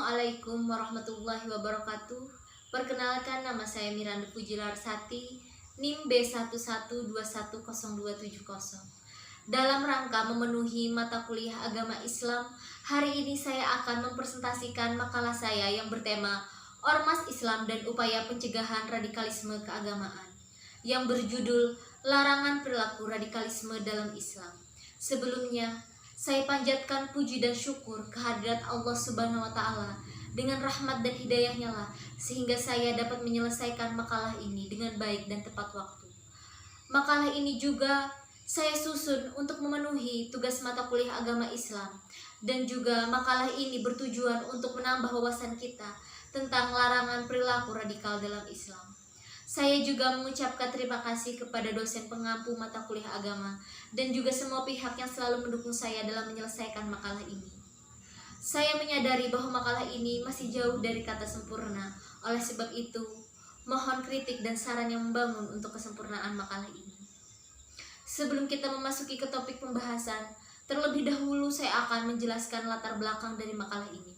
Assalamualaikum warahmatullahi wabarakatuh. Perkenalkan, nama saya Miranda Pujilarsati, NIM B11210270. Dalam rangka memenuhi mata kuliah agama Islam, hari ini saya akan mempresentasikan makalah saya yang bertema Ormas Islam dan Upaya Pencegahan Radikalisme Keagamaan, yang berjudul Larangan Perilaku Radikalisme dalam Islam. Sebelumnya, saya panjatkan puji dan syukur kehadirat Allah Subhanahu wa Ta'ala dengan rahmat dan hidayahnya lah, sehingga saya dapat menyelesaikan makalah ini dengan baik dan tepat waktu. Makalah ini juga saya susun untuk memenuhi tugas mata kuliah agama Islam, dan juga makalah ini bertujuan untuk menambah wawasan kita tentang larangan perilaku radikal dalam Islam. Saya juga mengucapkan terima kasih kepada dosen pengampu mata kuliah agama dan juga semua pihak yang selalu mendukung saya dalam menyelesaikan makalah ini. Saya menyadari bahwa makalah ini masih jauh dari kata sempurna, oleh sebab itu mohon kritik dan saran yang membangun untuk kesempurnaan makalah ini. Sebelum kita memasuki ke topik pembahasan, terlebih dahulu saya akan menjelaskan latar belakang dari makalah ini.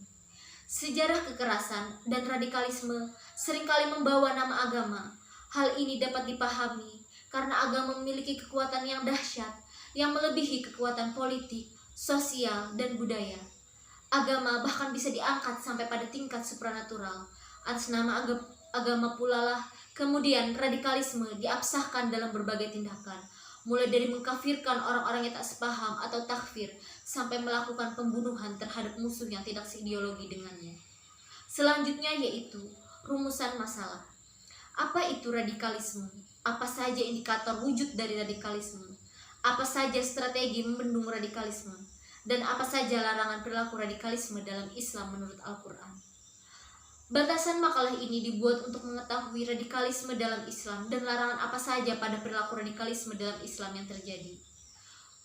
Sejarah kekerasan dan radikalisme seringkali membawa nama agama. Hal ini dapat dipahami karena agama memiliki kekuatan yang dahsyat yang melebihi kekuatan politik, sosial, dan budaya. Agama bahkan bisa diangkat sampai pada tingkat supranatural. Atas nama agama pula lah kemudian radikalisme diabsahkan dalam berbagai tindakan, mulai dari mengkafirkan orang-orang yang tak sepaham atau takfir sampai melakukan pembunuhan terhadap musuh yang tidak seideologi dengannya. Selanjutnya yaitu rumusan masalah. Apa itu radikalisme? Apa saja indikator wujud dari radikalisme? Apa saja strategi membendung radikalisme? Dan apa saja larangan perilaku radikalisme dalam Islam menurut Al-Quran? Batasan makalah ini dibuat untuk mengetahui radikalisme dalam Islam dan larangan apa saja pada perilaku radikalisme dalam Islam yang terjadi.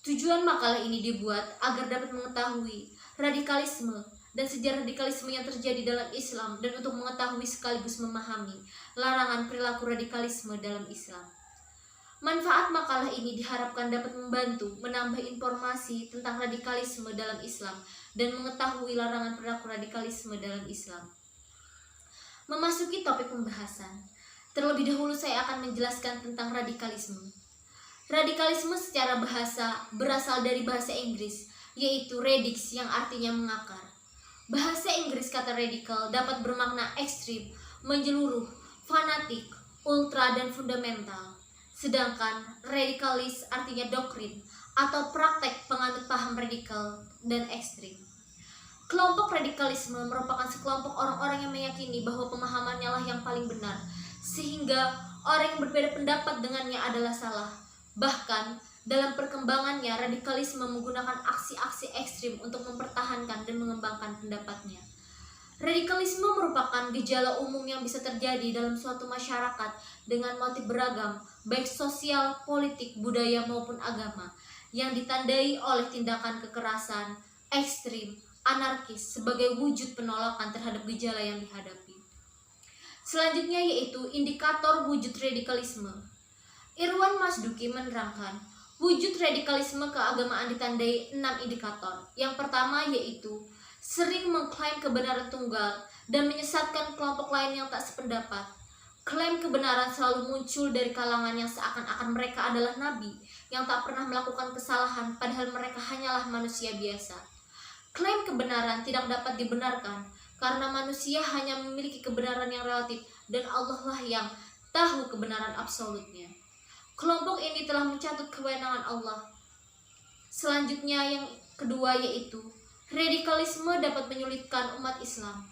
Tujuan makalah ini dibuat agar dapat mengetahui radikalisme dan sejarah radikalisme yang terjadi dalam Islam, dan untuk mengetahui sekaligus memahami larangan perilaku radikalisme dalam Islam. Manfaat makalah ini diharapkan dapat membantu menambah informasi tentang radikalisme dalam Islam dan mengetahui larangan perilaku radikalisme dalam Islam. Memasuki topik pembahasan, terlebih dahulu saya akan menjelaskan tentang radikalisme. Radikalisme secara bahasa berasal dari bahasa Inggris, yaitu radix yang artinya mengakar. Bahasa Inggris kata radikal dapat bermakna ekstrim, menyeluruh, fanatik, ultra, dan fundamental. Sedangkan radikalis artinya doktrin atau praktek penganut paham radikal dan ekstrim. Kelompok radikalisme merupakan sekelompok orang-orang yang meyakini bahwa pemahamannya lah yang paling benar, sehingga orang yang berbeda pendapat dengannya adalah salah. Bahkan dalam perkembangannya, radikalisme menggunakan aksi-aksi ekstrim untuk mempertahankan dan mengembangkan pendapatnya. Radikalisme merupakan gejala umum yang bisa terjadi dalam suatu masyarakat dengan motif beragam, baik sosial, politik, budaya, maupun agama, yang ditandai oleh tindakan kekerasan, ekstrim, anarkis sebagai wujud penolakan terhadap gejala yang dihadapi. Selanjutnya yaitu indikator wujud radikalisme. Irwan Masduki menerangkan, wujud radikalisme keagamaan ditandai 6 indikator. Yang pertama yaitu sering mengklaim kebenaran tunggal dan menyesatkan kelompok lain yang tak sependapat. Klaim kebenaran selalu muncul dari kalangan yang seakan-akan mereka adalah nabi yang tak pernah melakukan kesalahan, padahal mereka hanyalah manusia biasa. Klaim kebenaran tidak dapat dibenarkan karena manusia hanya memiliki kebenaran yang relatif dan Allah lah yang tahu kebenaran absolutnya. Kelompok ini telah mencatut kewenangan Allah. Selanjutnya yang kedua yaitu radikalisme dapat menyulitkan umat Islam.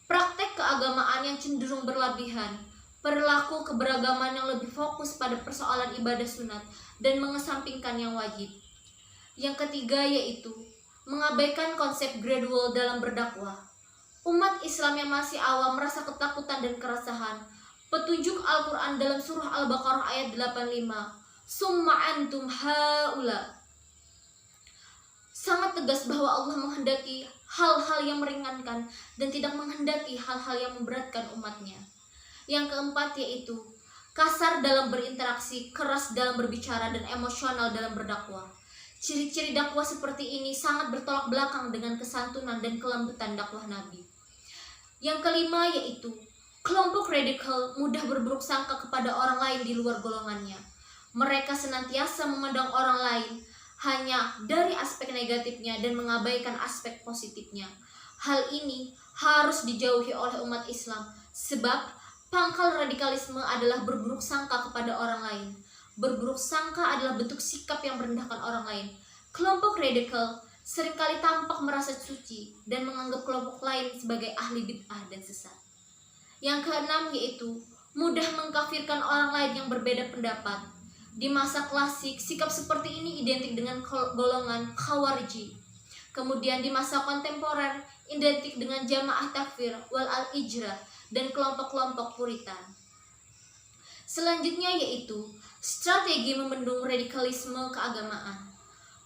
Praktek keagamaan yang cenderung berlebihan, perilaku keberagaman yang lebih fokus pada persoalan ibadah sunat dan mengesampingkan yang wajib. Yang ketiga yaitu mengabaikan konsep gradual dalam berdakwah. Umat Islam yang masih awam merasa ketakutan dan keresahan. Petunjuk Al-Quran dalam surah Al-Baqarah ayat 85, summa antum haula, sangat tegas bahwa Allah menghendaki hal-hal yang meringankan dan tidak menghendaki hal-hal yang memberatkan umatnya. Yang keempat yaitu kasar dalam berinteraksi, keras dalam berbicara, dan emosional dalam berdakwah. Ciri-ciri dakwah seperti ini sangat bertolak belakang dengan kesantunan dan kelembutan dakwah Nabi. Yang kelima yaitu kelompok radikal mudah berburuk sangka kepada orang lain di luar golongannya. Mereka senantiasa memandang orang lain hanya dari aspek negatifnya dan mengabaikan aspek positifnya. Hal ini harus dijauhi oleh umat Islam, sebab pangkal radikalisme adalah berburuk sangka kepada orang lain. Berburuk sangka adalah bentuk sikap yang merendahkan orang lain. Kelompok radikal seringkali tampak merasa suci dan menganggap kelompok lain sebagai ahli bid'ah dan sesat. Yang keenam yaitu mudah mengkafirkan orang lain yang berbeda pendapat. Di masa klasik, sikap seperti ini identik dengan golongan Khawarij. Kemudian di masa kontemporer, identik dengan Jamaah Takfir wal Al-Ijrah dan kelompok-kelompok Puritan. Selanjutnya yaitu strategi membendung radikalisme keagamaan.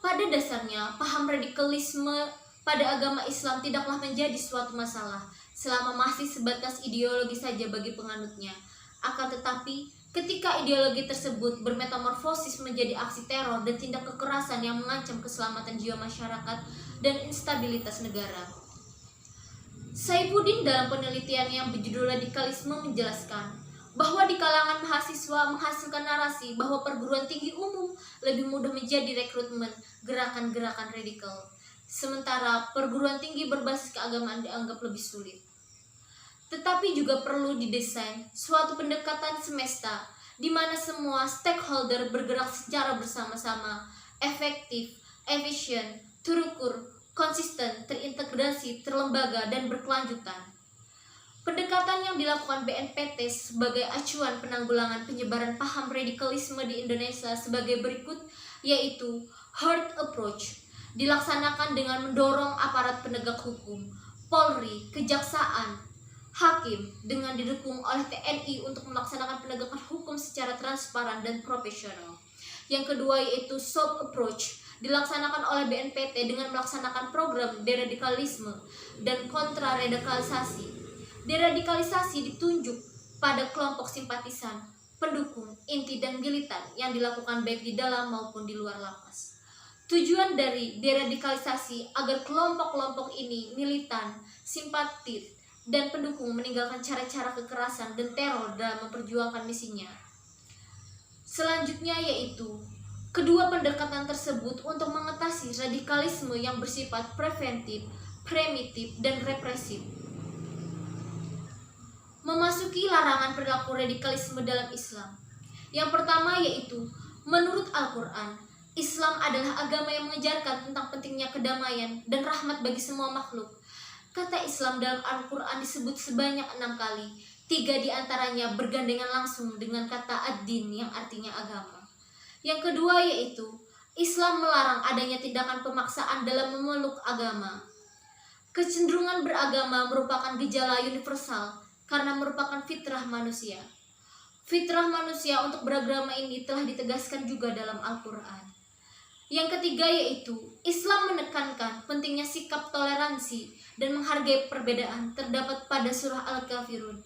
Pada dasarnya, paham radikalisme pada agama Islam tidaklah menjadi suatu masalah selama masih sebatas ideologi saja bagi penganutnya. Akan tetapi, ketika ideologi tersebut bermetamorfosis menjadi aksi teror dan tindak kekerasan yang mengancam keselamatan jiwa masyarakat dan instabilitas negara. Saifuddin dalam penelitian yang berjudul Radikalisme menjelaskan bahwa di kalangan mahasiswa menghasilkan narasi bahwa perguruan tinggi umum lebih mudah menjadi rekrutmen gerakan-gerakan radikal, sementara perguruan tinggi berbasis keagamaan dianggap lebih sulit. Tetapi juga perlu didesain suatu pendekatan semesta di mana semua stakeholder bergerak secara bersama-sama, efektif, efisien, terukur, konsisten, terintegrasi, terlembaga, dan berkelanjutan. Pendekatan yang dilakukan BNPT sebagai acuan penanggulangan penyebaran paham radikalisme di Indonesia sebagai berikut, yaitu herd approach, dilaksanakan dengan mendorong aparat penegak hukum, Polri, Kejaksaan, Hakim dengan didukung oleh TNI untuk melaksanakan penegakan hukum secara transparan dan profesional. Yang kedua yaitu soft approach, dilaksanakan oleh BNPT dengan melaksanakan program deradikalisme dan kontraradikalisasi. Deradikalisasi ditunjuk pada kelompok simpatisan, pendukung, inti dan militan yang dilakukan baik di dalam maupun di luar lapas. Tujuan dari deradikalisasi agar kelompok-kelompok ini militan, simpatis, dan pendukung meninggalkan cara-cara kekerasan dan teror dalam memperjuangkan misinya. Selanjutnya yaitu kedua pendekatan tersebut untuk mengatasi radikalisme yang bersifat preventif, primitif, dan represif. Memasuki larangan perilaku radikalisme dalam Islam. Yang pertama yaitu menurut Al-Quran, Islam adalah agama yang mengajarkan tentang pentingnya kedamaian dan rahmat bagi semua makhluk. Kata Islam dalam Al-Quran disebut sebanyak 6 kali. 3 diantaranya bergandengan langsung dengan kata ad-din yang artinya agama. Yang kedua yaitu Islam melarang adanya tindakan pemaksaan dalam memeluk agama. Kecenderungan beragama merupakan gejala universal karena merupakan fitrah manusia. Fitrah manusia untuk beragama ini telah ditegaskan juga dalam Al-Quran. Yang ketiga yaitu Islam menekankan pentingnya sikap toleransi dan menghargai perbedaan terdapat pada surah Al-Kafirun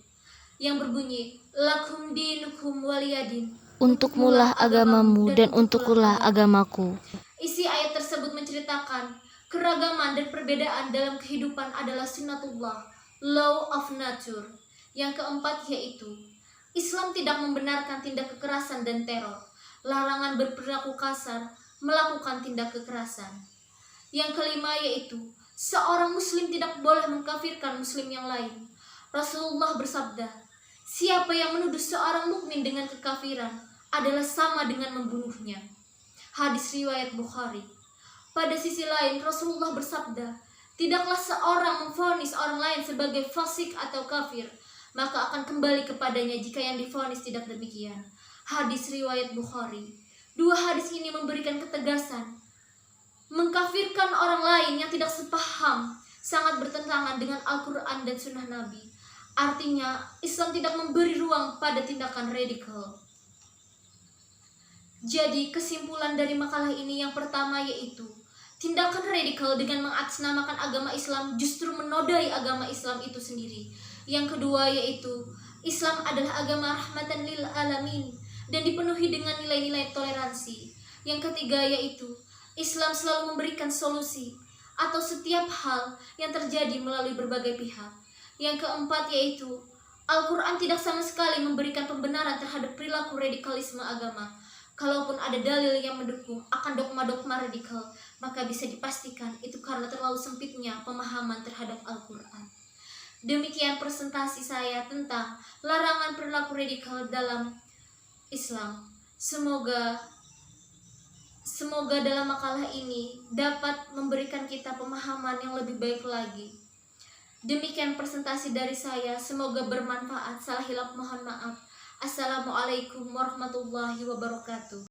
yang berbunyi lakum dinukum waliyadin, untukmulah agamamu dan untukkulah agamaku. Isi ayat tersebut menceritakan keragaman dan perbedaan dalam kehidupan adalah sunnatullah, law of nature. Yang keempat yaitu Islam tidak membenarkan tindak kekerasan dan teror, larangan berperilaku kasar, melakukan tindak kekerasan. Yang kelima yaitu seorang muslim tidak boleh mengkafirkan muslim yang lain. Rasulullah bersabda, siapa yang menuduh seorang mukmin dengan kekafiran adalah sama dengan membunuhnya. Hadis riwayat Bukhari. Pada sisi lain Rasulullah bersabda, tidaklah seorang memvonis orang lain sebagai fasik atau kafir, maka akan kembali kepadanya jika yang divonis tidak demikian. Hadis riwayat Bukhari. Dua hadis ini memberikan ketegasan. Mengkafirkan orang lain yang tidak sepaham sangat bertentangan dengan Al-Quran dan Sunnah Nabi. Artinya, Islam tidak memberi ruang pada tindakan radikal. Jadi, kesimpulan dari makalah ini yang pertama yaitu tindakan radikal dengan mengatasnamakan agama Islam justru menodai agama Islam itu sendiri. Yang kedua yaitu Islam adalah agama rahmatan lil alamin dan dipenuhi dengan nilai-nilai toleransi. Yang ketiga yaitu Islam selalu memberikan solusi atau setiap hal yang terjadi melalui berbagai pihak. Yang keempat yaitu Al-Quran tidak sama sekali memberikan pembenaran terhadap perilaku radikalisme agama. Kalaupun ada dalil yang mendukung akan dogma-dogma radikal, maka bisa dipastikan itu karena terlalu sempitnya pemahaman terhadap Al-Quran. Demikian presentasi saya tentang larangan perilaku radikal dalam Islam. Semoga dalam makalah ini dapat memberikan kita pemahaman yang lebih baik lagi. Demikian presentasi dari saya, semoga bermanfaat. Salah hilaf mohon maaf. Assalamualaikum warahmatullahi wabarakatuh.